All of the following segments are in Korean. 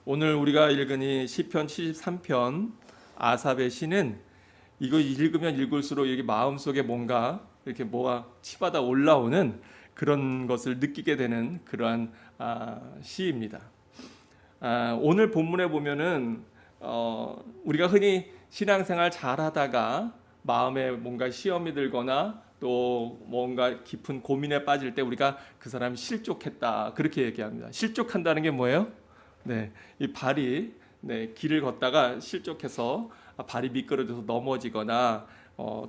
오늘 우리가 읽은 이 시편 73편 아삽의 시는 이거 읽으면 읽을수록 이게 마음속에 뭔가 이렇게 뭐가 치받아 올라오는 그런 것을 느끼게 되는 그러한 시입니다. 오늘 본문에 보면은 우리가 흔히 신앙생활 잘하다가 마음에 뭔가 시험이 들거나 또 뭔가 깊은 고민에 빠질 때 우리가 그 사람이 실족했다 그렇게 얘기합니다. 실족한다는 게 뭐예요? 네, 이 발이 길을 걷다가 실족해서 발이 미끄러져서 넘어지거나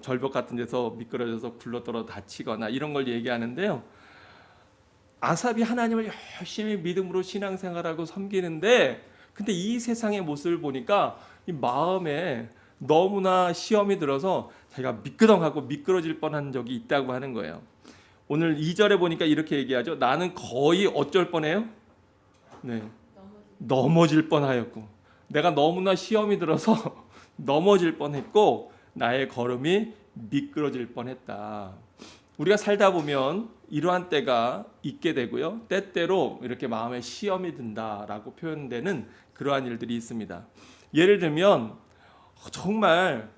절벽 같은 데서 미끄러져서 굴러떨어 다치거나 이런 걸 얘기하는데요. 아삽이 하나님을 열심히 믿음으로 신앙생활하고 섬기는데 근데 이 세상의 모습을 보니까 이 마음에 너무나 시험이 들어서 자기가 미끄덩하고 미끄러질 뻔한 적이 있다고 하는 거예요. 오늘 2절에 보니까 이렇게 얘기하죠. 나는 거의 어쩔 뻔해요? 네, 넘어질 뻔하였고 내가 너무나 시험이 들어서 넘어질 뻔했고 나의 걸음이 미끄러질 뻔했다. 우리가 살다 보면 이러한 때가 있게 되고요. 때때로 이렇게 마음에 시험이 든다라고 표현되는 그러한 일들이 있습니다. 예를 들면 정말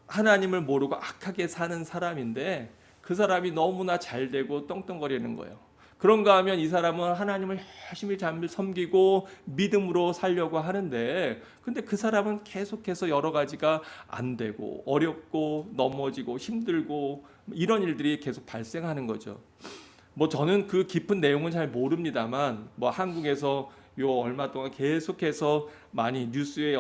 하나님을 모르고 악하게 사는 사람인데 그 사람이 너무나 잘 되고 떵떵거리는 거예요. 그런가 하면 이 사람은 하나님을 열심히 잘 섬기고 믿음으로 살려고 하는데 근데 그 사람은 계속해서 여러 가지가 안 되고 어렵고 넘어지고 힘들고 이런 일들이 계속 발생하는 거죠. 저는 그 깊은 내용은 잘 모릅니다만 한국에서 요 얼마 동안 계속해서 많이 뉴스에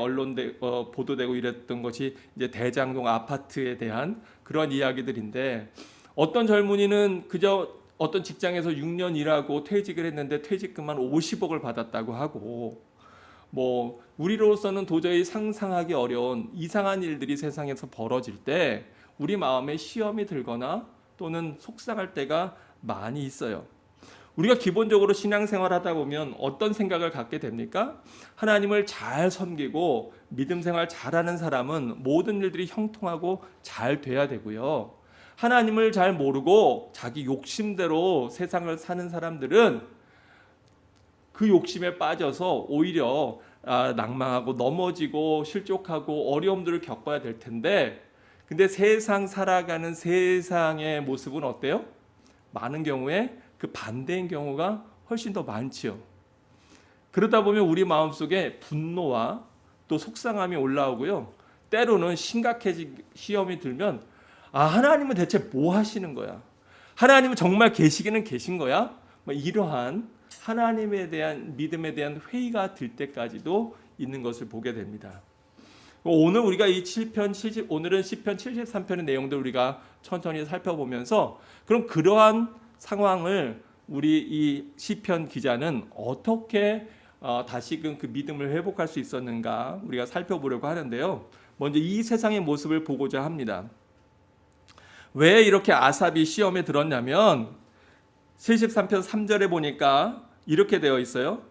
보도되고 이랬던 것이 이제 대장동 아파트에 대한 그런 이야기들인데 어떤 젊은이는 그저 어떤 직장에서 6년 일하고 퇴직을 했는데 퇴직금만 50억을 받았다고 하고 우리로서는 도저히 상상하기 어려운 이상한 일들이 세상에서 벌어질 때 우리 마음에 시험이 들거나 또는 속상할 때가 많이 있어요. 우리가 기본적으로 신앙생활 하다 보면 어떤 생각을 갖게 됩니까? 하나님을 잘 섬기고 믿음 생활 잘하는 사람은 모든 일들이 형통하고 잘 돼야 되고요. 하나님을 잘 모르고 자기 욕심대로 세상을 사는 사람들은 그 욕심에 빠져서 오히려 낭망하고 넘어지고 실족하고 어려움들을 겪어야 될 텐데 근데 세상 살아가는 세상의 모습은 어때요? 많은 경우에 그 반대인 경우가 훨씬 더 많지요. 그러다 보면 우리 마음속에 분노와 또 속상함이 올라오고요. 때로는 심각해진 시험이 들면 하나님은 대체 뭐 하시는 거야? 하나님은 정말 계시기는 계신 거야? 이러한 하나님에 대한 믿음에 대한 회의가 들 때까지도 있는 것을 보게 됩니다. 오늘 우리가 오늘은 시편 73편의 내용들 우리가 천천히 살펴보면서 그럼 그러한 상황을 우리 이 시편 기자는 어떻게 다시금 그 믿음을 회복할 수 있었는가 우리가 살펴보려고 하는데요. 먼저 이 세상의 모습을 보고자 합니다. 왜 이렇게 아삽이 시험에 들었냐면 73편 3절에 보니까 이렇게 되어 있어요.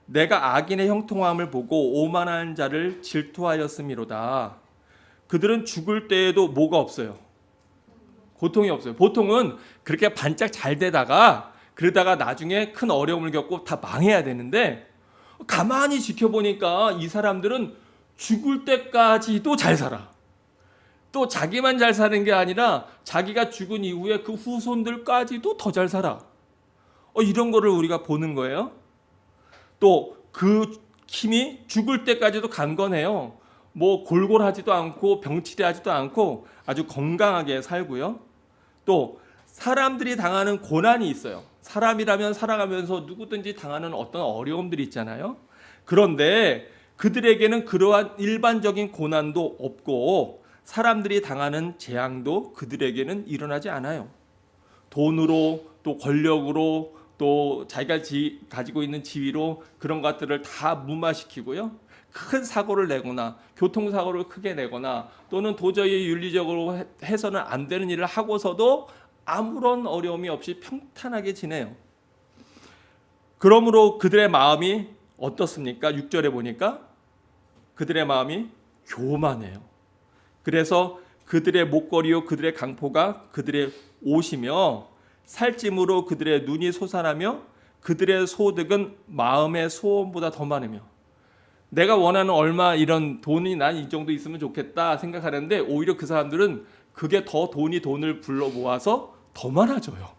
내가 악인의 형통함을 보고 오만한 자를 질투하였음이로다. 그들은 죽을 때에도 뭐가 없어요? 고통이 없어요. 보통은 그렇게 반짝 잘 되다가 그러다가 나중에 큰 어려움을 겪고 다 망해야 되는데 가만히 지켜보니까 이 사람들은 죽을 때까지도 잘 살아. 또 자기만 잘 사는 게 아니라 자기가 죽은 이후에 그 후손들까지도 더 잘 살아. 이런 거를 우리가 보는 거예요. 또 그 힘이 죽을 때까지도 강건해요. 골골하지도 않고 병치레하지도 않고 아주 건강하게 살고요. 또 사람들이 당하는 고난이 있어요. 사람이라면 살아가면서 누구든지 당하는 어떤 어려움들이 있잖아요. 그런데 그들에게는 그러한 일반적인 고난도 없고 사람들이 당하는 재앙도 그들에게는 일어나지 않아요. 돈으로 또 권력으로 또 자기가 가지고 있는 지위로 그런 것들을 다 무마시키고요. 큰 사고를 내거나 교통사고를 크게 내거나 또는 도저히 윤리적으로 해서는 안 되는 일을 하고서도 아무런 어려움이 없이 평탄하게 지내요. 그러므로 그들의 마음이 어떻습니까? 6절에 보니까 그들의 마음이 교만해요. 그래서 그들의 목걸이요 그들의 강포가 그들의 옷이며 살찜으로 그들의 눈이 솟아나며 그들의 소득은 마음의 소원보다 더 많으며 내가 원하는 얼마 이런 돈이 난 이 정도 있으면 좋겠다 생각하는데 오히려 그 사람들은 그게 더 돈을 불러 모아서 더 많아져요.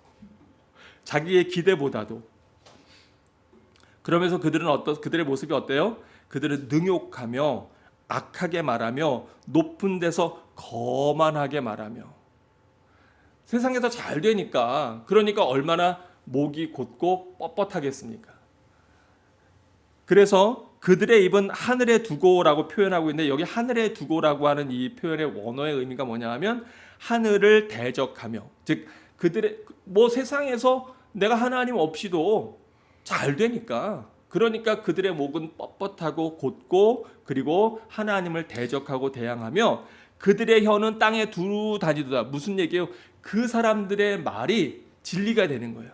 자기의 기대보다도. 그러면서 그들의 모습이 어때요? 그들은 능욕하며 악하게 말하며 높은 데서 거만하게 말하며 세상에서 잘 되니까 그러니까 얼마나 목이 곧고 뻣뻣하겠습니까? 그래서 그들의 입은 하늘에 두고라고 표현하고 있는데 여기 하늘에 두고라고 하는 이 표현의 원어의 의미가 뭐냐 하면 하늘을 대적하며 즉 그들의 세상에서 내가 하나님 없이도 잘 되니까 그러니까 그들의 목은 뻣뻣하고 곧고 그리고 하나님을 대적하고 대항하며 그들의 혀는 땅에 두루 다니도다. 무슨 얘기예요? 그 사람들의 말이 진리가 되는 거예요.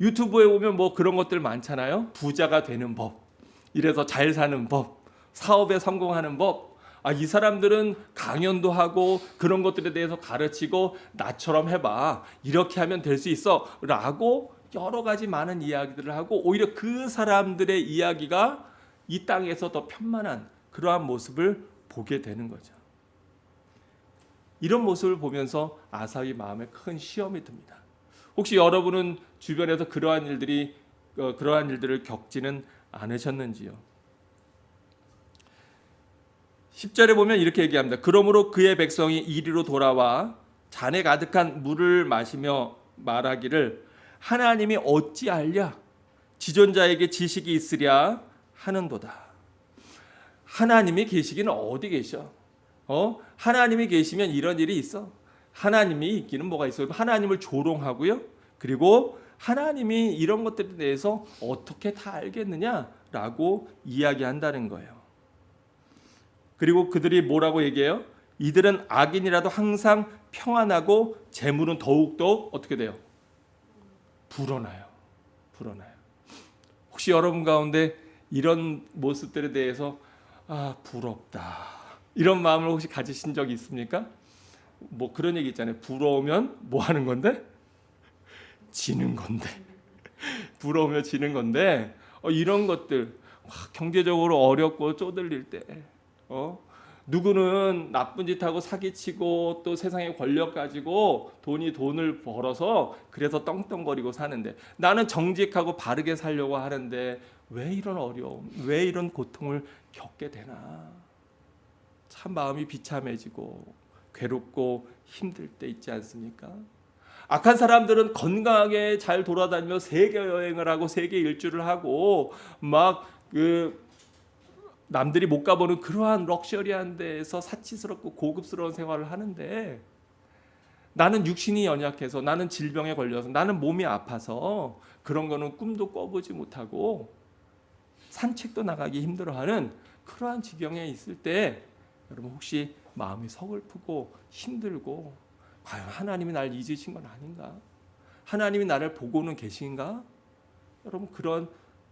유튜브에 보면 그런 것들 많잖아요. 부자가 되는 법, 이래서 잘 사는 법, 사업에 성공하는 법. 이 사람들은 강연도 하고 그런 것들에 대해서 가르치고 나처럼 해봐. 이렇게 하면 될 수 있어. 라고 여러 가지 많은 이야기들을 하고 오히려 그 사람들의 이야기가 이 땅에서 더 편만한 그러한 모습을 보게 되는 거죠. 이런 모습을 보면서 아삽이 마음에 큰 시험이 듭니다. 혹시 여러분은 주변에서 그러한 일들을 겪지는 않으셨는지요? 10절에 보면 이렇게 얘기합니다. 그러므로 그의 백성이 이리로 돌아와 잔에 가득한 물을 마시며 말하기를 하나님이 어찌 알랴? 지존자에게 지식이 있으랴 하는도다. 하나님이 계시기는 어디 계셔? 하나님이 계시면 이런 일이 있어. 하나님이 있기는 뭐가 있어요? 하나님을 조롱하고요. 그리고 하나님이 이런 것들에 대해서 어떻게 다 알겠느냐라고 이야기한다는 거예요. 그리고 그들이 뭐라고 얘기해요? 이들은 악인이라도 항상 평안하고 재물은 더욱더 어떻게 돼요? 불어나요. 혹시 여러분 가운데 이런 모습들에 대해서 부럽다 이런 마음을 혹시 가지신 적이 있습니까? 그런 얘기 있잖아요. 부러우면 뭐 하는 건데? 지는 건데. 부러우면 지는 건데 이런 것들 경제적으로 어렵고 쪼들릴 때 누구는 나쁜 짓 하고 사기치고 또 세상에 권력 가지고 돈을 벌어서 그래서 떵떵거리고 사는데 나는 정직하고 바르게 살려고 하는데 왜 이런 어려움, 왜 이런 고통을 겪게 되나? 참 마음이 비참해지고 괴롭고 힘들 때 있지 않습니까? 악한 사람들은 건강하게 잘 돌아다니며 세계 여행을 하고 세계 일주를 하고 남들이 못 가보는 그러한 럭셔리한 데에서 사치스럽고 고급스러운 생활을 하는데 나는 육신이 연약해서 나는 질병에 걸려서 나는 몸이 아파서 그런 거는 꿈도 꿔보지 못하고 산책도 나가기 힘들어하는 그러한 지경에 있을 때 여러분 혹시 마음이 서글프고 힘들고 과연 하나님이 날 잊으신 건 아닌가? 하나님이 나를 보고는 계신가? 여러분 그런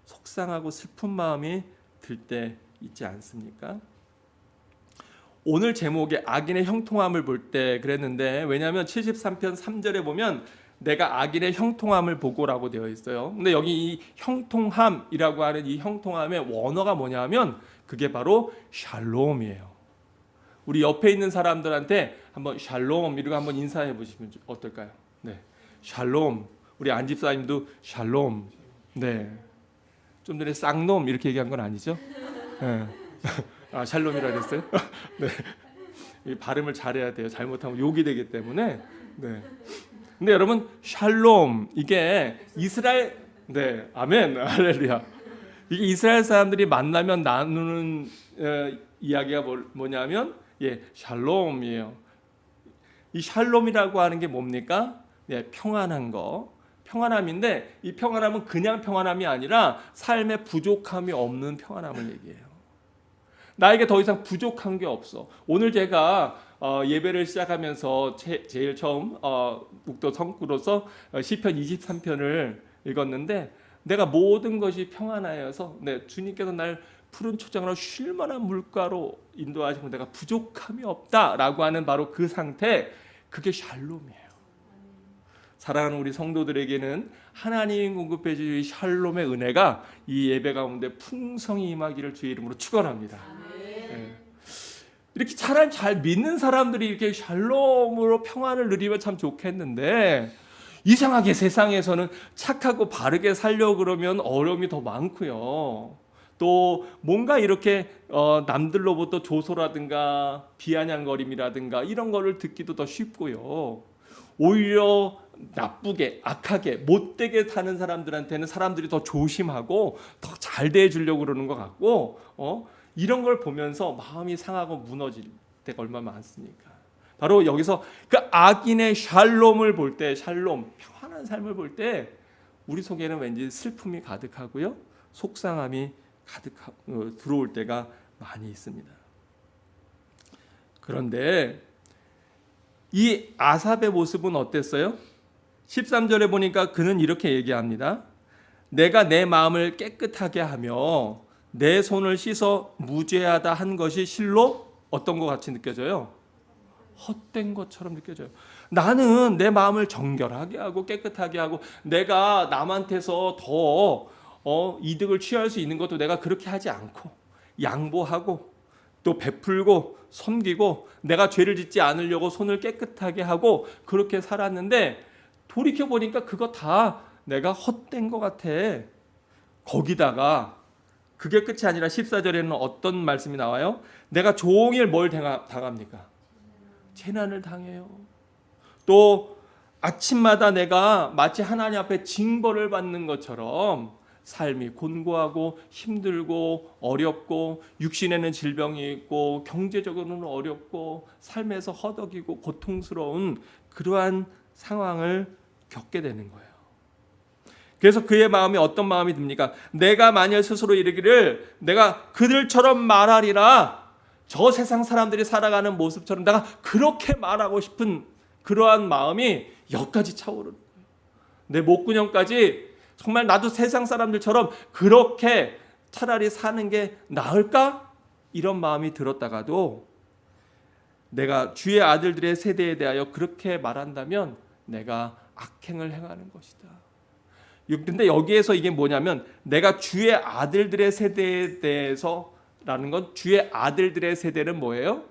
속상하고 슬픈 마음이 들 때 있지 않습니까? 오늘 제목에 악인의 형통함을 볼 때 그랬는데 왜냐하면 73편 3절에 보면 내가 악인의 형통함을 보고라고 되어 있어요. 근데 여기 이 형통함이라고 하는 이 형통함의 원어가 뭐냐면 그게 바로 샬롬이에요. 우리 옆에 있는 사람들한테 한번 샬롬 이러고 한번 인사해 보시면 어떨까요? 네, 샬롬. 우리 안집사님도 샬롬. 네, 좀 전에 쌍놈 이렇게 얘기한 건 아니죠? 네. 샬롬이라 그랬어요? 네. 이 발음을 잘해야 돼요. 잘못하면 욕이 되기 때문에. 네. 근데 여러분 샬롬 이게 이스라엘 네 아멘 할렐루야 이게 이스라엘 사람들이 만나면 나누는 이야기가 뭐냐면 샬롬이에요. 이 샬롬이라고 하는 게 뭡니까? 평안한 거 평안함인데 이 평안함은 그냥 평안함이 아니라 삶에 부족함이 없는 평안함을 얘기해요. 나에게 더 이상 부족한 게 없어. 오늘 제가 예배를 시작하면서 제일 처음 묵도 성구로서 시편 23편을 읽었는데 내가 모든 것이 평안하여서 주님께서 날 푸른 초장으로 쉴 만한 물가로 인도하시고 내가 부족함이 없다라고 하는 바로 그 상태 그게 샬롬이에요. 사랑하는 우리 성도들에게는 하나님이 공급해 주신 샬롬의 은혜가 이 예배 가운데 풍성히 임하기를 주의 이름으로 축원합니다. 네. 이렇게 차라리 잘 믿는 사람들이 이렇게 샬롬으로 평안을 누리면 참 좋겠는데 이상하게 세상에서는 착하고 바르게 살려고 그러면 어려움이 더 많고요. 또 뭔가 이렇게 남들로부터 조소라든가 비아냥거림이라든가 이런 거를 듣기도 더 쉽고요. 오히려 나쁘게 악하게 못되게 사는 사람들한테는 사람들이 더 조심하고 더 잘 대해주려고 그러는 것 같고 이런 걸 보면서 마음이 상하고 무너질 때가 얼마나 많습니까? 바로 여기서 그 악인의 샬롬을 볼 때, 샬롬 평안한 삶을 볼 때 우리 속에는 왠지 슬픔이 가득하고요, 속상함이 들어올 때가 많이 있습니다. 그런데 이 아삽의 모습은 어땠어요? 13절에 보니까 그는 이렇게 얘기합니다. 내가 내 마음을 깨끗하게 하며 내 손을 씻어 무죄하다 한 것이 실로 어떤 것 같이 느껴져요? 헛된 것처럼 느껴져요. 나는 내 마음을 정결하게 하고 깨끗하게 하고 내가 남한테서 더 이득을 취할 수 있는 것도 내가 그렇게 하지 않고 양보하고 또 베풀고 섬기고 내가 죄를 짓지 않으려고 손을 깨끗하게 하고 그렇게 살았는데 돌이켜보니까 그거 다 내가 헛된 것 같아. 거기다가 그게 끝이 아니라 14절에는 어떤 말씀이 나와요? 내가 종일 뭘 당합니까? 재난을 당해요. 또 아침마다 내가 마치 하나님 앞에 징벌을 받는 것처럼 삶이 곤고하고 힘들고 어렵고 육신에는 질병이 있고 경제적으로는 어렵고 삶에서 허덕이고 고통스러운 그러한 상황을 겪게 되는 거예요. 그래서 그의 마음이 어떤 마음이 듭니까? 내가 만일 스스로 이르기를 내가 그들처럼 말하리라, 저 세상 사람들이 살아가는 모습처럼 내가 그렇게 말하고 싶은 그러한 마음이 여기까지 차오르는 거예요. 내 목구녕까지 정말 나도 세상 사람들처럼 그렇게 차라리 사는 게 나을까? 이런 마음이 들었다가도 내가 주의 아들들의 세대에 대하여 그렇게 말한다면 내가 악행을 행하는 것이다. 근데 여기에서 이게 뭐냐면 내가 주의 아들들의 세대에 대해서라는 건 주의 아들들의 세대는 뭐예요?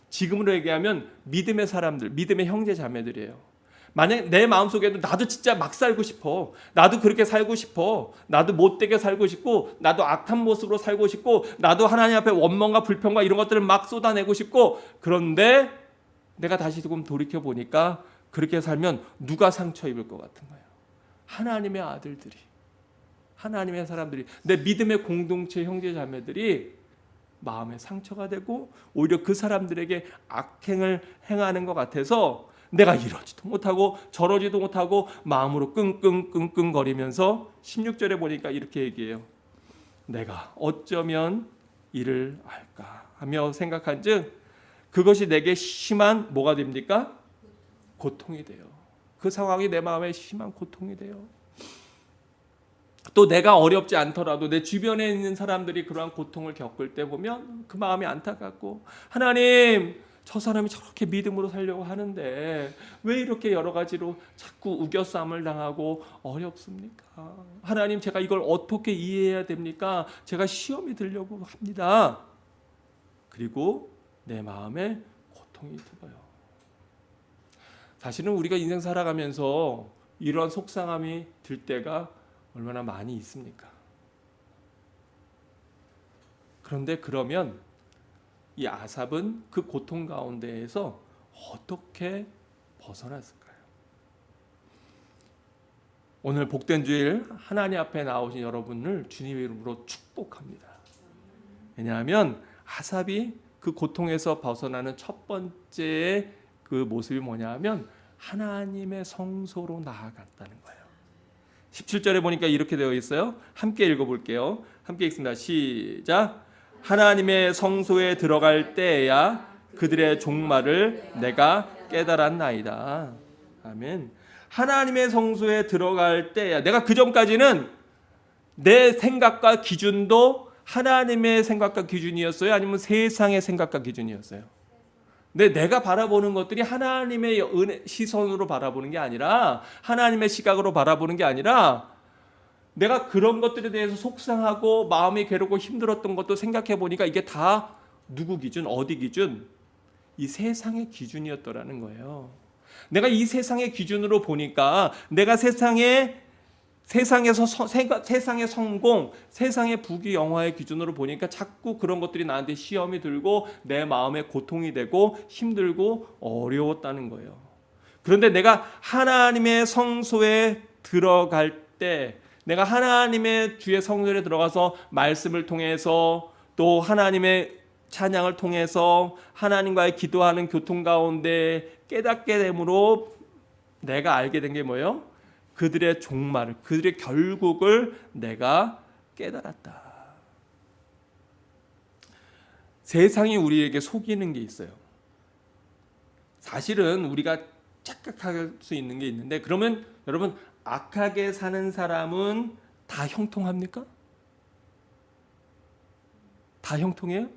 지금으로 얘기하면 믿음의 사람들, 믿음의 형제 자매들이에요. 만약 내 마음속에도 나도 진짜 막 살고 싶어, 나도 그렇게 살고 싶어, 나도 못되게 살고 싶고 나도 악한 모습으로 살고 싶고 나도 하나님 앞에 원망과 불평과 이런 것들을 막 쏟아내고 싶고, 그런데 내가 다시 조금 돌이켜보니까 그렇게 살면 누가 상처 입을 것 같은 거예요? 하나님의 아들들이, 하나님의 사람들이, 내 믿음의 공동체 형제 자매들이 마음에 상처가 되고 오히려 그 사람들에게 악행을 행하는 것 같아서 내가 이러지도 못하고 저러지도 못하고 마음으로 끙끙거리면서 16절에 보니까 이렇게 얘기해요. 내가 어쩌면 이를 알까 하며 생각한즉 그것이 내게 심한 뭐가 됩니까? 고통이 돼요. 그 상황이 내 마음에 심한 고통이 돼요. 또 내가 어렵지 않더라도 내 주변에 있는 사람들이 그러한 고통을 겪을 때 보면 그 마음이 안타깝고, 하나님 저 사람이 저렇게 믿음으로 살려고 하는데 왜 이렇게 여러 가지로 자꾸 우겨싸움을 당하고 어렵습니까? 하나님 제가 이걸 어떻게 이해해야 됩니까? 제가 시험이 들려고 합니다. 그리고 내 마음에 고통이 들어요. 사실은 우리가 인생 살아가면서 이런 속상함이 들 때가 얼마나 많이 있습니까? 그런데 그러면 이 아삽은 그 고통 가운데에서 어떻게 벗어났을까요? 오늘 복된 주일 하나님 앞에 나오신 여러분을 주님의 이름으로 축복합니다. 왜냐하면 아삽이 그 고통에서 벗어나는 첫 번째 그 모습이 뭐냐면 하나님의 성소로 나아갔다는 거예요. 17절에 보니까 이렇게 되어 있어요. 함께 읽어볼게요. 함께 읽습니다. 시작. 하나님의 성소에 들어갈 때에야 그들의 종말을 내가 깨달았나이다. 아멘. 하나님의 성소에 들어갈 때야, 내가 그 전까지는 내 생각과 기준도 하나님의 생각과 기준이었어요? 아니면 세상의 생각과 기준이었어요? 근데 내가 바라보는 것들이 하나님의 시선으로 바라보는 게 아니라, 하나님의 시각으로 바라보는 게 아니라, 내가 그런 것들에 대해서 속상하고 마음이 괴롭고 힘들었던 것도 생각해 보니까 이게 다 누구 기준, 어디 기준? 이 세상의 기준이었더라는 거예요. 내가 이 세상의 기준으로 보니까 내가 세상의 성공, 세상의 부귀영화의 기준으로 보니까 자꾸 그런 것들이 나한테 시험이 들고 내 마음에 고통이 되고 힘들고 어려웠다는 거예요. 그런데 내가 하나님의 성소에 들어갈 때, 내가 하나님의 주의 성소에 들어가서 말씀을 통해서 또 하나님의 찬양을 통해서 하나님과의 기도하는 교통 가운데 깨닫게 됨으로 내가 알게 된 게 뭐예요? 그들의 종말을, 그들의 결국을 내가 깨달았다. 세상이 우리에게 속이는 게 있어요. 사실은 우리가 착각할 수 있는 게 있는데, 그러면 여러분, 악하게 사는 사람은 다 형통합니까? 다 형통해요?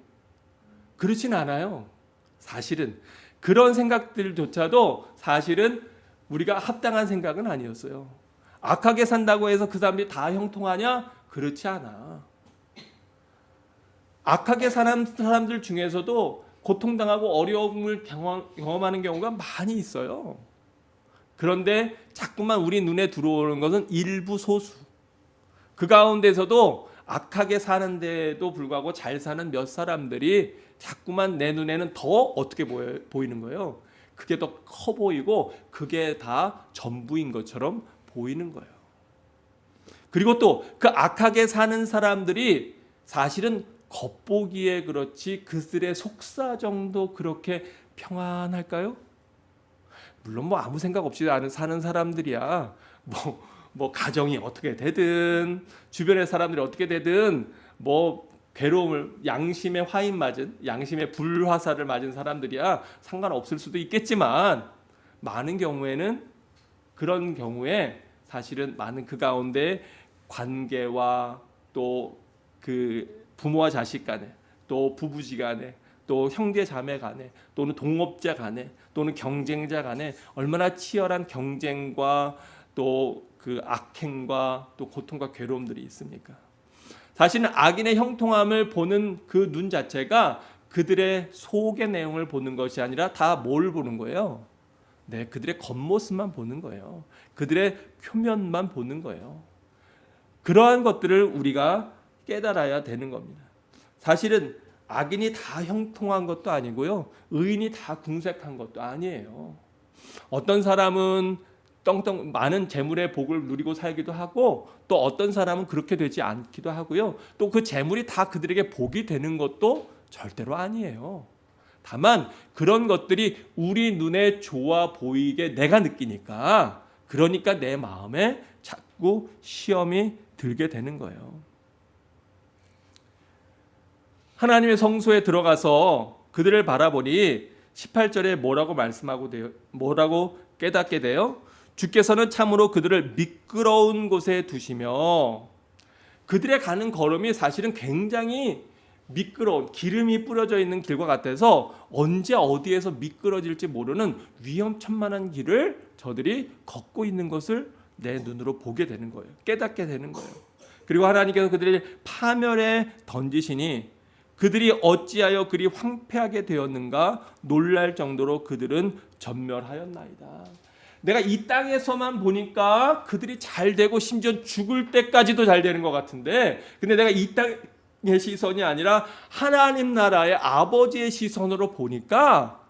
그렇진 않아요. 사실은 그런 생각들조차도 사실은 우리가 합당한 생각은 아니었어요. 악하게 산다고 해서 그 사람들이 다 형통하냐? 그렇지 않아. 악하게 사는 사람들 중에서도 고통당하고 어려움을 경험하는 경우가 많이 있어요. 그런데 자꾸만 우리 눈에 들어오는 것은 일부 소수. 그 가운데서도 악하게 사는데도 불구하고 잘 사는 몇 사람들이 자꾸만 내 눈에는 더 어떻게 보이는 거예요? 그게 더 커 보이고 그게 다 전부인 것처럼 보이는 거예요. 그리고 또 그 악하게 사는 사람들이 사실은 겉보기에 그렇지 그들의 속사정도 그렇게 평안할까요? 물론 뭐 아무 생각 없이 사는 사람들이야. 뭐 가정이 어떻게 되든 주변의 사람들이 어떻게 되든 뭐 괴로움을 양심의 화인 맞은, 양심의 불화살을 맞은 사람들이야 상관없을 수도 있겠지만, 많은 경우에는 그런 경우에 사실은 많은 그 가운데 관계와 또 그 부모와 자식 간에, 또 부부지간에, 또 형제 자매 간에, 또는 동업자 간에, 또는 경쟁자 간에 얼마나 치열한 경쟁과 또 그 악행과 또 고통과 괴로움들이 있습니까? 사실은 악인의 형통함을 보는 그 눈 자체가 그들의 속의 내용을 보는 것이 아니라 다 뭘 보는 거예요? 네, 그들의 겉모습만 보는 거예요. 그들의 표면만 보는 거예요. 그러한 것들을 우리가 깨달아야 되는 겁니다. 사실은 악인이 다 형통한 것도 아니고요, 의인이 다 궁색한 것도 아니에요. 어떤 사람은 많은 재물의 복을 누리고 살기도 하고, 또 어떤 사람은 그렇게 되지 않기도 하고요, 또 그 재물이 다 그들에게 복이 되는 것도 절대로 아니에요. 다만 그런 것들이 우리 눈에 좋아 보이게 내가 느끼니까, 그러니까 내 마음에 자꾸 시험이 들게 되는 거예요. 하나님의 성소에 들어가서 그들을 바라보니 18절에 뭐라고 깨닫게 돼요? 주께서는 참으로 그들을 미끄러운 곳에 두시며, 그들의 가는 걸음이 사실은 굉장히 미끄러운, 기름이 뿌려져 있는 길과 같아서 언제 어디에서 미끄러질지 모르는 위험천만한 길을 저들이 걷고 있는 것을 내 눈으로 보게 되는 거예요. 깨닫게 되는 거예요. 그리고 하나님께서 그들을 파멸에 던지시니 그들이 어찌하여 그리 황폐하게 되었는가 놀랄 정도로 그들은 전멸하였나이다. 내가 이 땅에서만 보니까 그들이 잘 되고 심지어 죽을 때까지도 잘 되는 것 같은데, 근데 내가 이 땅의 시선이 아니라 하나님 나라의 아버지의 시선으로 보니까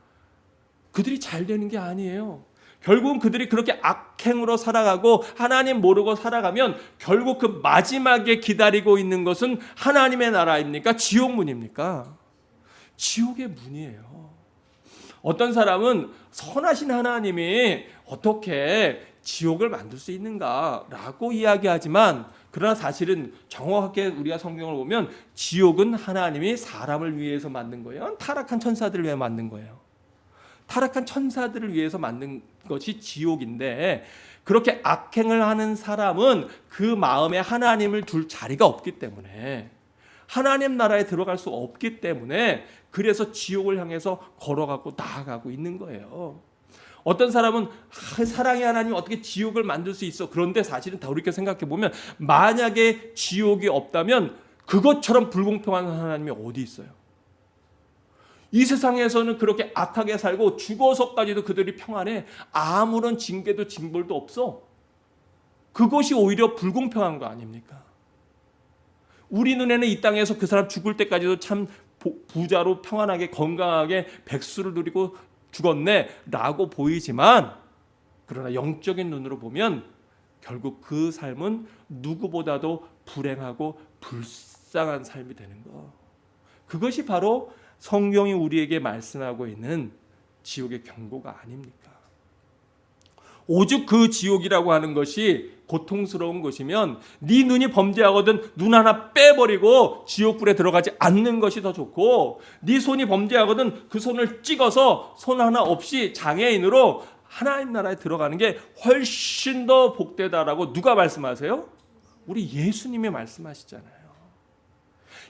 그들이 잘 되는 게 아니에요. 결국은 그들이 그렇게 악행으로 살아가고 하나님 모르고 살아가면 결국 그 마지막에 기다리고 있는 것은 하나님의 나라입니까? 지옥문입니까? 지옥의 문이에요. 어떤 사람은 선하신 하나님이 어떻게 지옥을 만들 수 있는가라고 이야기하지만, 그러나 사실은 정확하게 우리가 성경을 보면 지옥은 하나님이 사람을 위해서 만든 거예요. 타락한 천사들을 위해 만든 거예요. 타락한 천사들을 위해서 만든 것이 지옥인데, 그렇게 악행을 하는 사람은 그 마음에 하나님을 둘 자리가 없기 때문에 하나님 나라에 들어갈 수 없기 때문에 그래서 지옥을 향해서 걸어가고 나아가고 있는 거예요. 어떤 사람은 사랑의 하나님 어떻게 지옥을 만들 수 있어? 그런데 사실은 돌이켜 생각해 보면 만약에 지옥이 없다면 그것처럼 불공평한 하나님이 어디 있어요? 이 세상에서는 그렇게 악하게 살고 죽어서까지도 그들이 평안해. 아무런 징계도 징벌도 없어. 그것이 오히려 불공평한 거 아닙니까? 우리 눈에는 이 땅에서 그 사람 죽을 때까지도 참 부자로 평안하게 건강하게 백수를 누리고 죽었네 라고 보이지만, 그러나 영적인 눈으로 보면 결국 그 삶은 누구보다도 불행하고 불쌍한 삶이 되는 거. 그것이 바로 성경이 우리에게 말씀하고 있는 지옥의 경고가 아닙니까? 오죽 그 지옥이라고 하는 것이 고통스러운 것이면 네 눈이 범죄하거든 눈 하나 빼버리고 지옥불에 들어가지 않는 것이 더 좋고, 네 손이 범죄하거든 그 손을 찍어서 손 하나 없이 장애인으로 하나님 나라에 들어가는 게 훨씬 더 복되다라고 누가 말씀하세요? 우리 예수님이 말씀하시잖아요.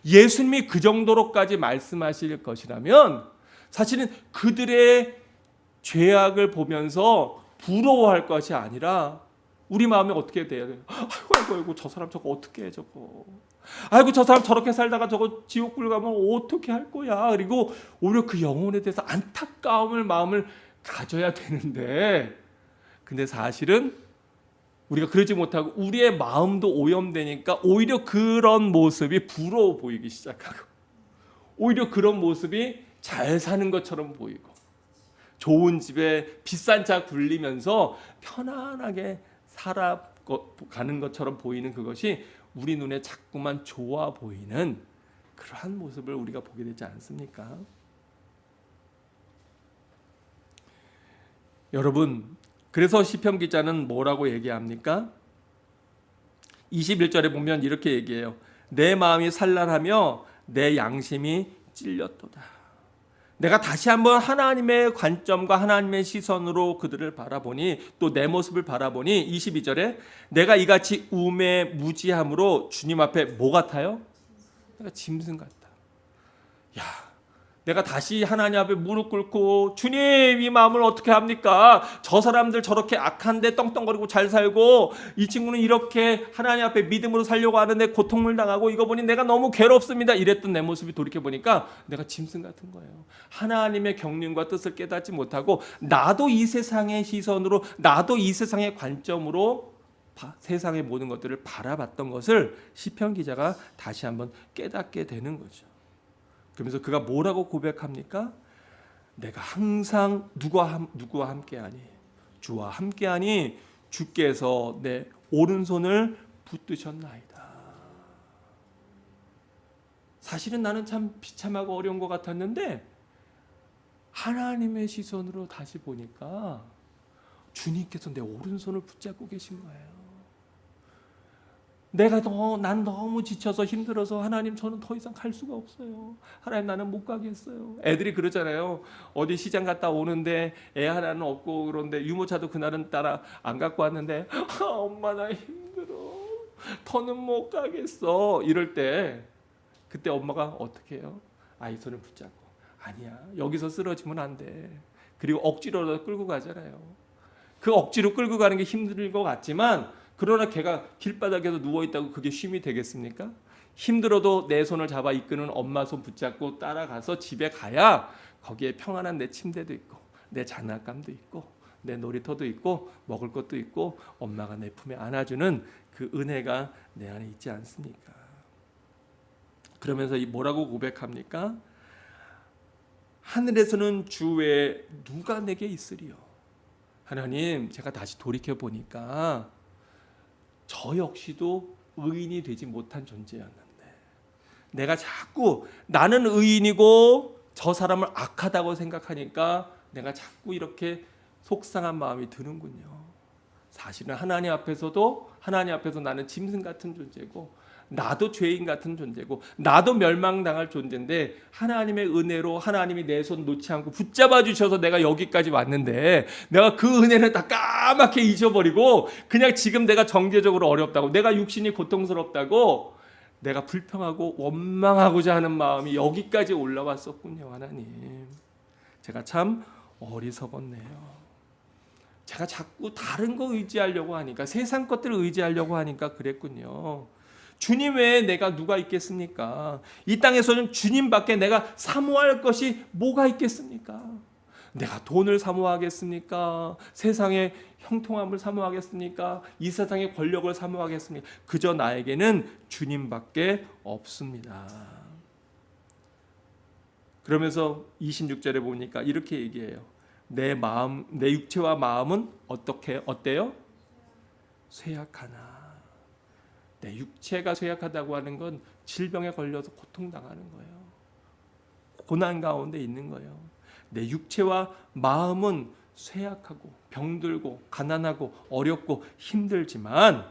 예수님이 그 정도로까지 말씀하실 것이라면 사실은 그들의 죄악을 보면서 부러워할 것이 아니라 우리 마음이 어떻게 돼야 돼요? 아이고 저 사람 저거 어떻게 해 저거. 아이고 저 사람 저렇게 살다가 저거 지옥불 가면 어떻게 할 거야. 그리고 오히려 그 영혼에 대해서 안타까움을 마음을 가져야 되는데, 근데 사실은 우리가 그러지 못하고 우리의 마음도 오염되니까 오히려 그런 모습이 부러워 보이기 시작하고, 오히려 그런 모습이 잘 사는 것처럼 보이고, 좋은 집에 비싼 차 굴리면서 편안하게 살아가는 것처럼 보이는 그것이 우리 눈에 자꾸만 좋아 보이는 그러한 모습을 우리가 보게 되지 않습니까? 여러분, 그래서 시편 기자는 뭐라고 얘기합니까? 21절에 보면 이렇게 얘기해요. 내 마음이 산란하며 내 양심이 찔렸도다. 내가 다시 한번 하나님의 관점과 하나님의 시선으로 그들을 바라보니, 또 내 모습을 바라보니 22절에 내가 이같이 우매무지함으로 주님 앞에 뭐 같아요? 내가 짐승 같다. 야, 내가 다시 하나님 앞에 무릎 꿇고 주님 이 마음을 어떻게 합니까? 저 사람들 저렇게 악한데 떵떵거리고 잘 살고 이 친구는 이렇게 하나님 앞에 믿음으로 살려고 하는데 고통을 당하고 이거 보니 내가 너무 괴롭습니다. 이랬던 내 모습이 돌이켜보니까 내가 짐승 같은 거예요. 하나님의 경륜과 뜻을 깨닫지 못하고 나도 이 세상의 시선으로, 나도 이 세상의 관점으로 세상의 모든 것들을 바라봤던 것을 시편 기자가 다시 한번 깨닫게 되는 거죠. 그러면서 그가 뭐라고 고백합니까? 내가 항상 누구와 함께하니? 주와 함께하니 주께서 내 오른손을 붙드셨나이다. 사실은 나는 참 비참하고 어려운 것 같았는데 하나님의 시선으로 다시 보니까 주님께서 내 오른손을 붙잡고 계신 거예요. 난 너무 지쳐서 힘들어서 하나님 저는 더 이상 갈 수가 없어요. 하나님 나는 못 가겠어요. 애들이 그러잖아요. 어디 시장 갔다 오는데 애 하나는 없고 그런데 유모차도 그날은 따라 안 갖고 왔는데 엄마 나 힘들어. 더는 못 가겠어. 이럴 때 그때 엄마가 어떻게 해요? 아이 손을 붙잡고 아니야 여기서 쓰러지면 안 돼. 그리고 억지로라도 끌고 가잖아요. 그 억지로 끌고 가는 게 힘들 것 같지만 그러나 걔가 길바닥에서 누워있다고 그게 쉼이 되겠습니까? 힘들어도 내 손을 잡아 이끄는 엄마 손 붙잡고 따라가서 집에 가야 거기에 평안한 내 침대도 있고 내 장난감도 있고 내 놀이터도 있고 먹을 것도 있고 엄마가 내 품에 안아주는 그 은혜가 내 안에 있지 않습니까? 그러면서 뭐라고 고백합니까? 하늘에서는 주 외에 누가 내게 있으리요? 하나님, 제가 다시 돌이켜보니까 저 역시도 의인이 되지 못한 존재였는데 내가 자꾸 나는 의인이고 저 사람을 악하다고 생각하니까 내가 자꾸 이렇게 속상한 마음이 드는군요. 사실은 하나님 앞에서 나는 짐승 같은 존재고 나도 죄인 같은 존재고 나도 멸망당할 존재인데 하나님의 은혜로 하나님이 내 손 놓지 않고 붙잡아 주셔서 내가 여기까지 왔는데 내가 그 은혜를 다 까맣게 잊어버리고 그냥 지금 내가 정제적으로 어렵다고 내가 육신이 고통스럽다고 내가 불평하고 원망하고자 하는 마음이 여기까지 올라왔었군요. 하나님, 제가 참 어리석었네요. 제가 자꾸 다른 거 의지하려고 하니까, 세상 것들을 의지하려고 하니까 그랬군요. 주님 외에 내가 누가 있겠습니까? 이 땅에서는 주님밖에 내가 사모할 것이 뭐가 있겠습니까? 내가 돈을 사모하겠습니까? 세상의 형통함을 사모하겠습니까? 이 세상의 권력을 사모하겠습니까? 그저 나에게는 주님밖에 없습니다. 그러면서 26절에 보니까 이렇게 얘기해요. 내 마음, 내 육체와 마음은 어때요? 쇠약하나. 내 육체가 쇠약하다고 하는 건 질병에 걸려서 고통당하는 거예요. 고난 가운데 있는 거예요. 내 육체와 마음은 쇠약하고 병들고 가난하고 어렵고 힘들지만,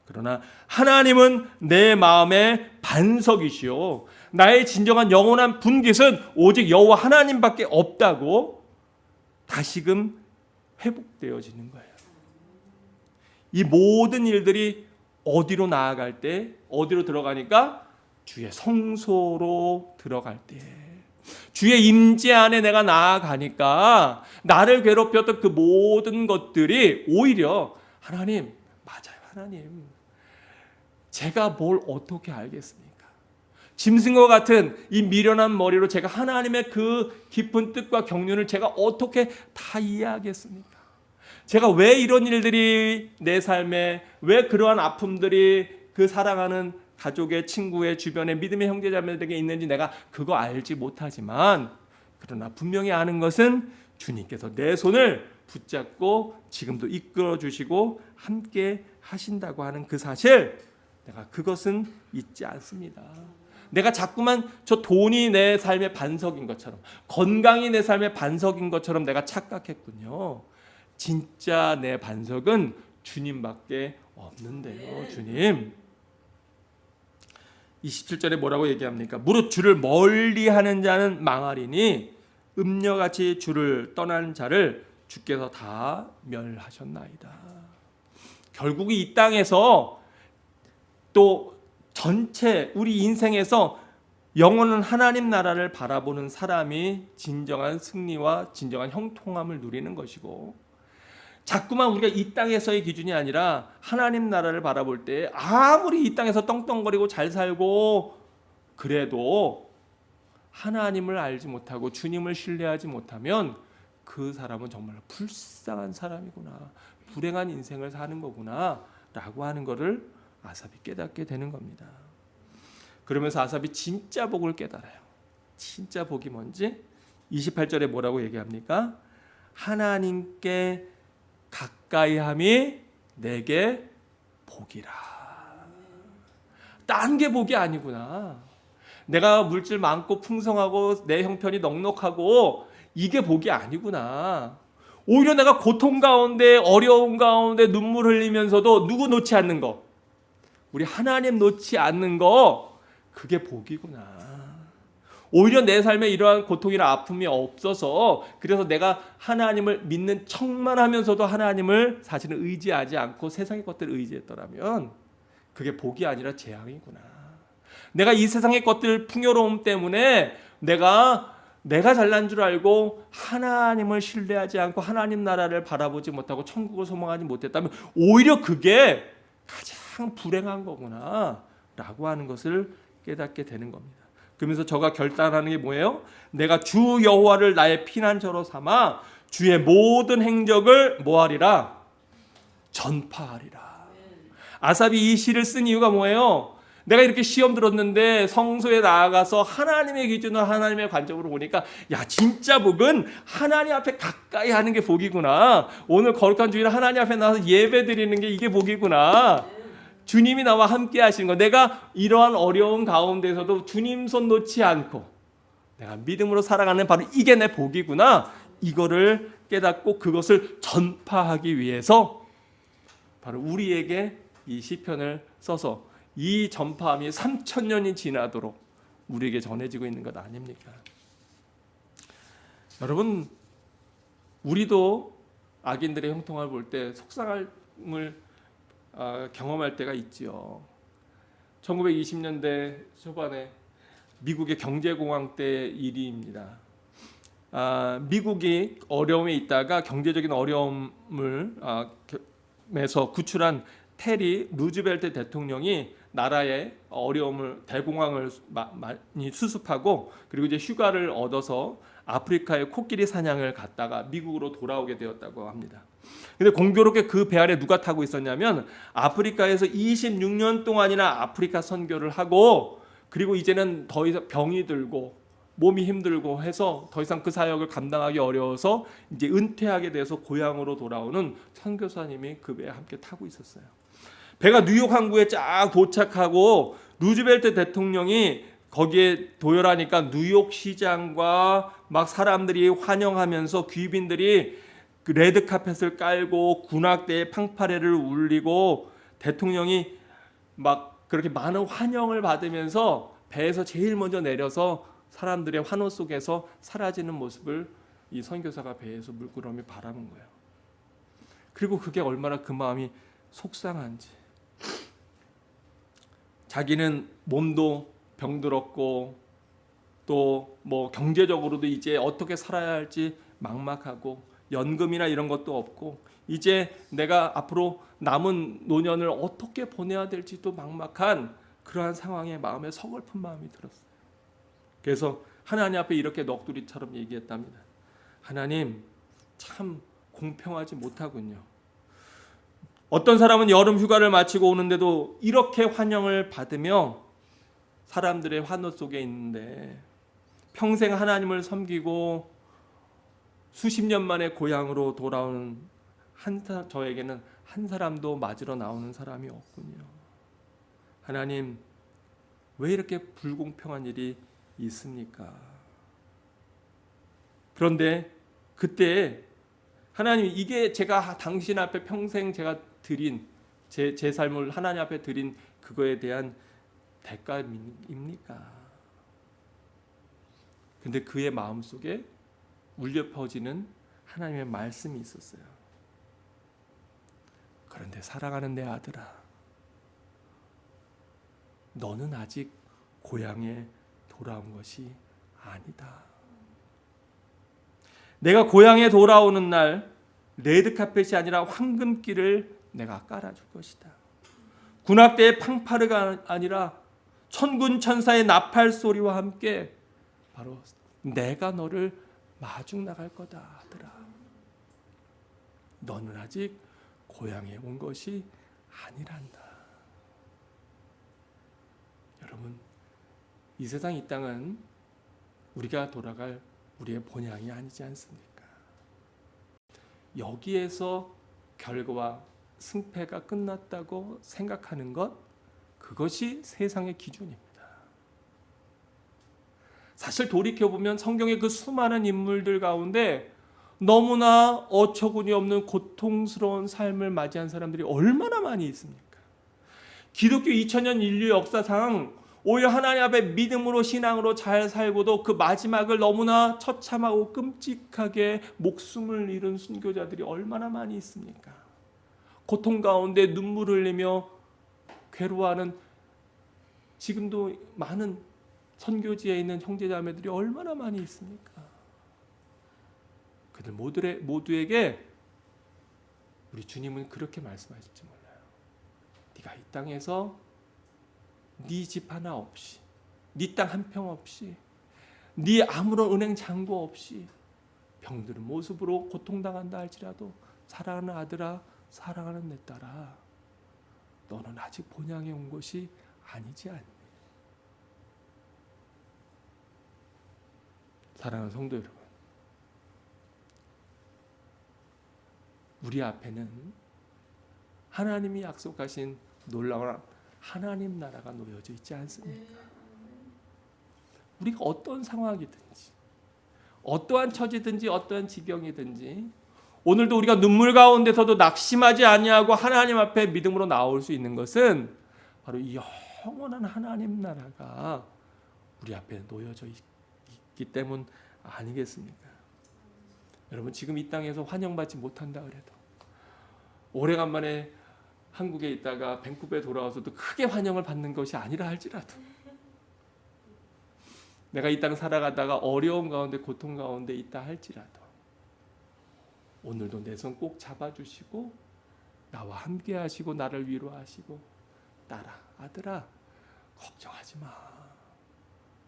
그러나 하나님은 내 마음의 반석이시오. 나의 진정한 영원한 분깃은 오직 여호와 하나님밖에 없다고 다시금 회복되어지는 거예요. 이 모든 일들이 어디로 나아갈 때, 어디로 들어가니까 주의 성소로 들어갈 때, 주의 임재 안에 내가 나아가니까 나를 괴롭혔던 그 모든 것들이 오히려 하나님, 맞아요 하나님, 제가 뭘 어떻게 알겠습니까? 짐승과 같은 이 미련한 머리로 제가 하나님의 그 깊은 뜻과 경륜을 제가 어떻게 다 이해하겠습니까? 제가 왜 이런 일들이 내 삶에, 왜 그러한 아픔들이 그 사랑하는 가족의, 친구의, 주변의 믿음의 형제자매들에게 있는지 내가 그거 알지 못하지만, 그러나 분명히 아는 것은 주님께서 내 손을 붙잡고 지금도 이끌어 주시고 함께 하신다고 하는 그 사실, 내가 그것은 잊지 않습니다. 내가 자꾸만 저 돈이 내 삶의 반석인 것처럼, 건강이 내 삶의 반석인 것처럼 내가 착각했군요. 진짜 내 반석은 주님밖에 없는데요. 주님. 27절에 뭐라고 얘기합니까? 무릇 주를 멀리하는 자는 망하리니 음녀같이 주를 떠나는 자를 주께서 다 멸하셨나이다. 결국 이 땅에서 또 전체 우리 인생에서 영원한 하나님 나라를 바라보는 사람이 진정한 승리와 진정한 형통함을 누리는 것이고, 자꾸만 우리가 이 땅에서의 기준이 아니라 하나님 나라를 바라볼 때 아무리 이 땅에서 떵떵거리고 잘 살고 그래도 하나님을 알지 못하고 주님을 신뢰하지 못하면 그 사람은 정말 불쌍한 사람이구나, 불행한 인생을 사는 거구나 라고 하는 것을 아삽이 깨닫게 되는 겁니다. 그러면서 아삽이 진짜 복을 깨달아요. 진짜 복이 뭔지 28절에 뭐라고 얘기합니까? 하나님께 가까이함이 내게 복이라. 딴 게 복이 아니구나. 내가 물질 많고 풍성하고 내 형편이 넉넉하고 이게 복이 아니구나. 오히려 내가 고통 가운데, 어려움 가운데 눈물 흘리면서도 누구 놓지 않는 거, 우리 하나님 놓지 않는 거, 그게 복이구나. 오히려 내 삶에 이러한 고통이나 아픔이 없어서, 그래서 내가 하나님을 믿는 척만 하면서도 하나님을 사실은 의지하지 않고 세상의 것들을 의지했더라면 그게 복이 아니라 재앙이구나. 내가 이 세상의 것들 풍요로움 때문에 내가 잘난 줄 알고 하나님을 신뢰하지 않고 하나님 나라를 바라보지 못하고 천국을 소망하지 못했다면 오히려 그게 가장 불행한 거구나 라고 하는 것을 깨닫게 되는 겁니다. 그러면서 저가 결단하는 게 뭐예요? 내가 주 여호와를 나의 피난처로 삼아 주의 모든 행적을 뭐하리라? 전파하리라. 아삽이 이 시를 쓴 이유가 뭐예요? 내가 이렇게 시험 들었는데 성소에 나아가서 하나님의 기준으로, 하나님의 관점으로 보니까 야, 진짜 복은 하나님 앞에 가까이 하는 게 복이구나. 오늘 거룩한 주일에 하나님 앞에 나와서 예배 드리는 게 이게 복이구나. 주님이 나와 함께 하시는 거, 내가 이러한 어려운 가운데서도 주님 손 놓지 않고 내가 믿음으로 살아가는 바로 이게 내 복이구나. 이거를 깨닫고 그것을 전파하기 위해서 바로 우리에게 이 시편을 써서 이 전파함이 3000년이 지나도록 우리에게 전해지고 있는 것 아닙니까? 여러분, 우리도 악인들의 형통함을 볼 때 속상함을 경험할 때가 있지요. 1920년대 초반에 미국의 경제공황 때 일입니다. 미국이 어려움에 있다가 경제적인 어려움을 에서 구출한 테리 루즈벨트 대통령이 나라의 어려움을 대공황을 많이 수습하고 그리고 이제 휴가를 얻어서 아프리카의 코끼리 사냥을 갔다가 미국으로 돌아오게 되었다고 합니다. 근데 공교롭게 그 배 안에 누가 타고 있었냐면 아프리카에서 26년 동안이나 아프리카 선교를 하고 그리고 이제는 더 이상 병이 들고 몸이 힘들고 해서 더 이상 그 사역을 감당하기 어려워서 이제 은퇴하게 돼서 고향으로 돌아오는 선교사님이 그 배에 함께 타고 있었어요. 배가 뉴욕 항구에 쫙 도착하고 루즈벨트 대통령이 거기에 도열하니까 뉴욕 시장과 막 사람들이 환영하면서 귀빈들이 그 레드 카펫을 깔고 군악대에 팡파레를 울리고 대통령이 막 그렇게 많은 환영을 받으면서 배에서 제일 먼저 내려서 사람들의 환호 속에서 사라지는 모습을 이 선교사가 배에서 물끄러미 바라본 거예요. 그리고 그게 얼마나 그 마음이 속상한지. 자기는 몸도 병들었고 또 뭐 경제적으로도 이제 어떻게 살아야 할지 막막하고 연금이나 이런 것도 없고 이제 내가 앞으로 남은 노년을 어떻게 보내야 될지도 막막한 그러한 상황에 마음에 서글픈 마음이 들었어요. 그래서 하나님 앞에 이렇게 넋두리처럼 얘기했답니다. 하나님, 참 공평하지 못하군요. 어떤 사람은 여름 휴가를 마치고 오는데도 이렇게 환영을 받으며 사람들의 환호 속에 있는데 평생 하나님을 섬기고 수십 년 만에 고향으로 돌아오는 저에게는 한 사람도 맞으러 나오는 사람이 없군요. 하나님, 왜 이렇게 불공평한 일이 있습니까? 그런데 그때 하나님, 이게 제가 당신 앞에 평생 제가 드린 제 삶을 하나님 앞에 드린 그거에 대한 대가입니까? 근데 그의 마음속에 울려 퍼지는 하나님의 말씀이 있었어요. 그런데 사랑하는 내 아들아, 너는 아직 고향에 돌아온 것이 아니다. 내가 고향에 돌아오는 날 레드카펫이 아니라 황금길을 내가 깔아줄 것이다. 군악대의 팡파르가 아니라 천군 천사의 나팔 소리와 함께 바로 내가 너를 마중 나갈 거다 아들아. 너는 아직 고향에 온 것이 아니란다. 여러분, 이 세상 이 땅은 우리가 돌아갈 우리의 본향이 아니지 않습니까? 여기에서 결과와 승패가 끝났다고 생각하는 것, 그것이 세상의 기준입니다. 사실 돌이켜보면 성경의 그 수많은 인물들 가운데 너무나 어처구니 없는 고통스러운 삶을 맞이한 사람들이 얼마나 많이 있습니까? 기독교 2000년 인류 역사상 오히려 하나님 앞에 믿음으로 신앙으로 잘 살고도 그 마지막을 너무나 처참하고 끔찍하게 목숨을 잃은 순교자들이 얼마나 많이 있습니까? 고통 가운데 눈물 흘리며 괴로워하는 지금도 많은 선교지에 있는 형제자매들이 얼마나 많이 있습니까? 그들 모두에게 우리 주님은 그렇게 말씀하실지 몰라요. 네가 이 땅에서 네 집 하나 없이, 네 땅 한 평 없이, 네 아무런 은행 잔고 없이 병든 모습으로 고통당한다 할지라도 사랑하는 아들아, 사랑하는 내 딸아, 너는 아직 본향에 온 것이 아니지 않니? 사랑하는 성도 여러분, 우리 앞에는 하나님이 약속하신 놀라운 하나님 나라가 놓여져 있지 않습니까? 우리가 어떤 상황이든지 어떠한 처지든지 어떠한 지경이든지 오늘도 우리가 눈물 가운데서도 낙심하지 아니하고 하나님 앞에 믿음으로 나올 수 있는 것은 바로 이 영원한 하나님 나라가 우리 앞에 놓여져 있기 때문 아니겠습니까? 여러분, 지금 이 땅에서 환영받지 못한다 그래도 오래간만에 한국에 있다가 밴쿠버에 돌아와서도 크게 환영을 받는 것이 아니라 할지라도, 내가 이 땅 살아가다가 어려움 가운데 고통 가운데 있다 할지라도 오늘도 내 손 꼭 잡아주시고 나와 함께 하시고 나를 위로하시고, 딸아 아들아 걱정하지 마.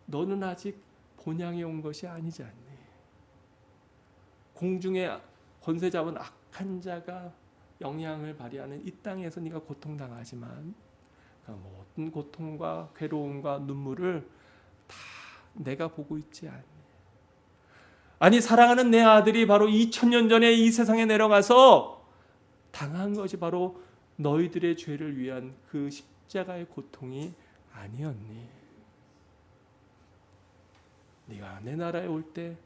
너는 아직 본향에 온 것이 아니지 않니? 공중에 권세 잡은 악한 자가 영향을 발휘하는 이 땅에서 네가 고통당하지만 그 모든 고통과 괴로움과 눈물을 다 내가 보고 있지 않니? 아니, 사랑하는 내 아들이 바로 2000년 전에 이 세상에 내려가서 당한 것이 바로 너희들의 죄를 위한 그 십자가의 고통이 아니었니? 네가 내 나라에 올 때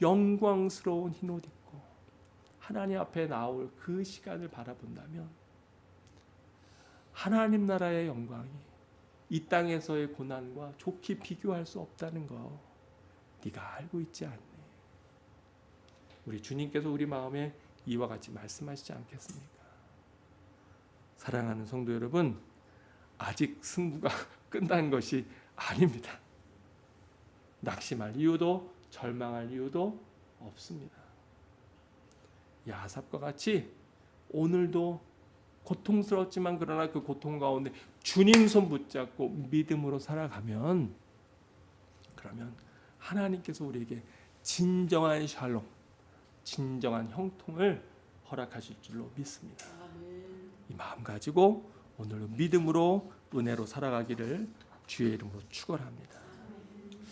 영광스러운 흰옷 입고 하나님 앞에 나올 그 시간을 바라본다면 하나님 나라의 영광이 이 땅에서의 고난과 좋게 비교할 수 없다는 거 네가 알고 있지 않니? 우리 주님께서 우리 마음에 이와 같이 말씀하시지 않겠습니까? 사랑하는 성도 여러분, 아직 승부가 끝난 것이 아닙니다. 낙심할 이유도 절망할 이유도 없습니다. 야삽과 같이 오늘도 고통스럽지만 그러나 그 고통 가운데 주님 손 붙잡고 믿음으로 살아가면, 그러면 하나님께서 우리에게 진정한 샬롬, 진정한 형통을 허락하실 줄로 믿습니다. 이 마음 가지고 오늘도 믿음으로 은혜로 살아가기를 주의 이름으로 축원합니다.